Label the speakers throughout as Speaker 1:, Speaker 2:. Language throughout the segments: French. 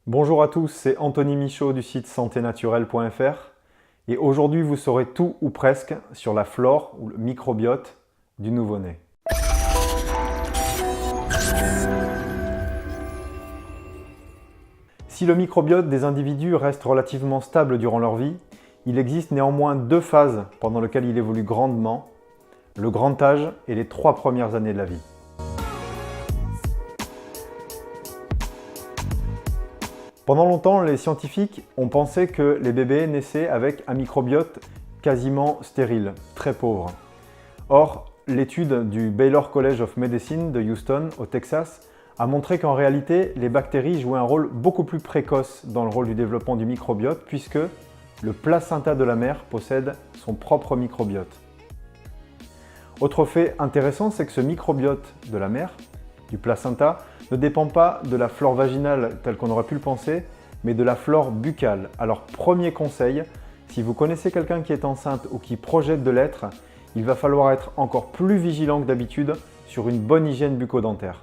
Speaker 1: Bonjour à tous, c'est Anthony Michaud du site santénaturelle.fr et aujourd'hui vous saurez tout ou presque sur la flore ou le microbiote du nouveau-né. Si le microbiote des individus reste relativement stable durant leur vie, il existe néanmoins deux phases pendant lesquelles il évolue grandement, le grand âge et les 3 premières années de la vie. Pendant longtemps, les scientifiques ont pensé que les bébés naissaient avec un microbiote quasiment stérile, très pauvre. Or, l'étude du Baylor College of Medicine de Houston, au Texas, a montré qu'en réalité, les bactéries jouaient un rôle beaucoup plus précoce dans le rôle du développement du microbiote puisque le placenta de la mère possède son propre microbiote. Autre fait intéressant, c'est que ce microbiote de la mère, du placenta, ne dépend pas de la flore vaginale telle qu'on aurait pu le penser, mais de la flore buccale. Alors premier conseil, si vous connaissez quelqu'un qui est enceinte ou qui projette de l'être, il va falloir être encore plus vigilant que d'habitude sur une bonne hygiène bucco-dentaire.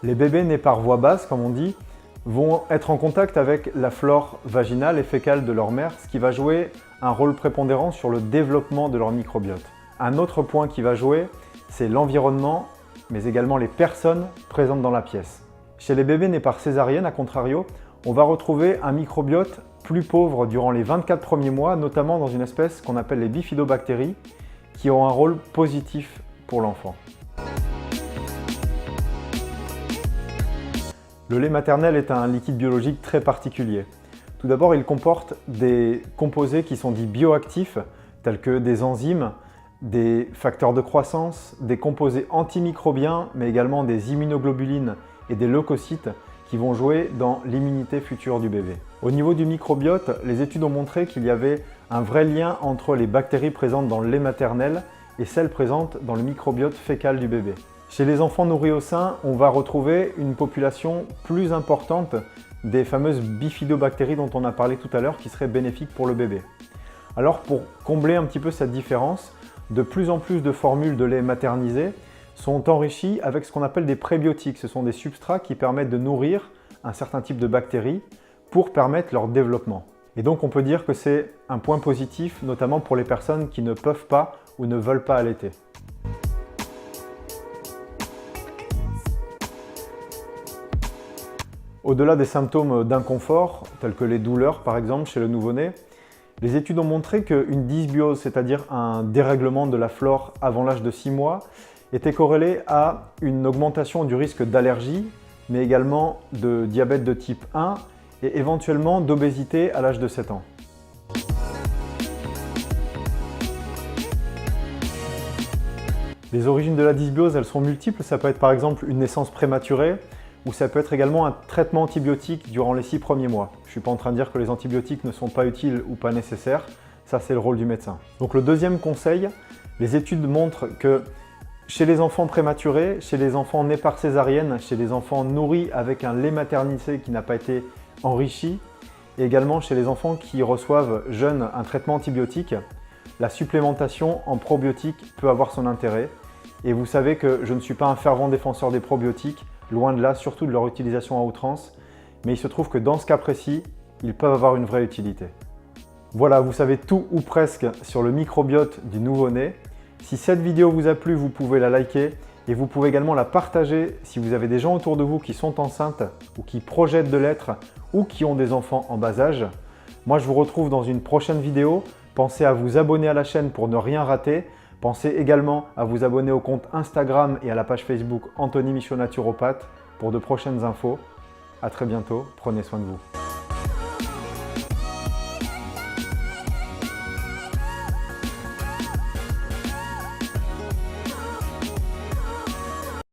Speaker 1: Les bébés nés par voie basse, comme on dit, vont être en contact avec la flore vaginale et fécale de leur mère, ce qui va jouer un rôle prépondérant sur le développement de leur microbiote. Un autre point qui va jouer, c'est l'environnement, mais également les personnes présentes dans la pièce. Chez les bébés nés par césarienne, à contrario, on va retrouver un microbiote plus pauvre durant les 24 premiers mois, notamment dans une espèce qu'on appelle les bifidobactéries, qui ont un rôle positif pour l'enfant. Le lait maternel est un liquide biologique très particulier. Tout d'abord, il comporte des composés qui sont dits bioactifs, tels que des enzymes, des facteurs de croissance, des composés antimicrobiens, mais également des immunoglobulines et des leucocytes qui vont jouer dans l'immunité future du bébé. Au niveau du microbiote, les études ont montré qu'il y avait un vrai lien entre les bactéries présentes dans le lait maternel et celles présentes dans le microbiote fécal du bébé. Chez les enfants nourris au sein, on va retrouver une population plus importante des fameuses bifidobactéries dont on a parlé tout à l'heure qui seraient bénéfiques pour le bébé. Alors pour combler un petit peu cette différence, de plus en plus de formules de lait maternisé sont enrichies avec ce qu'on appelle des prébiotiques. Ce sont des substrats qui permettent de nourrir un certain type de bactéries pour permettre leur développement. Et donc on peut dire que c'est un point positif, notamment pour les personnes qui ne peuvent pas ou ne veulent pas allaiter. Au-delà des symptômes d'inconfort, tels que les douleurs par exemple chez le nouveau-né, les études ont montré qu'une dysbiose, c'est-à-dire un dérèglement de la flore avant l'âge de 6 mois, était corrélé à une augmentation du risque d'allergie, mais également de diabète de type 1 et éventuellement d'obésité à l'âge de 7 ans. Les origines de la dysbiose, elles sont multiples. Ça peut être par exemple une naissance prématurée, ou ça peut être également un traitement antibiotique durant les 6 premiers mois. Je ne suis pas en train de dire que les antibiotiques ne sont pas utiles ou pas nécessaires, ça c'est le rôle du médecin. Donc le deuxième conseil, les études montrent que chez les enfants prématurés, chez les enfants nés par césarienne, chez les enfants nourris avec un lait maternisé qui n'a pas été enrichi, et également chez les enfants qui reçoivent jeunes un traitement antibiotique, la supplémentation en probiotiques peut avoir son intérêt. Et vous savez que je ne suis pas un fervent défenseur des probiotiques, loin de là, surtout de leur utilisation à outrance, mais il se trouve que dans ce cas précis, ils peuvent avoir une vraie utilité. Voilà, vous savez tout ou presque sur le microbiote du nouveau-né. Si cette vidéo vous a plu, vous pouvez la liker et vous pouvez également la partager si vous avez des gens autour de vous qui sont enceintes ou qui projettent de l'être ou qui ont des enfants en bas âge. Moi, je vous retrouve dans une prochaine vidéo. Pensez à vous abonner à la chaîne pour ne rien rater. Pensez également à vous abonner au compte Instagram et à la page Facebook Anthony Michaud Naturopathe pour de prochaines infos. À très bientôt, prenez soin de vous.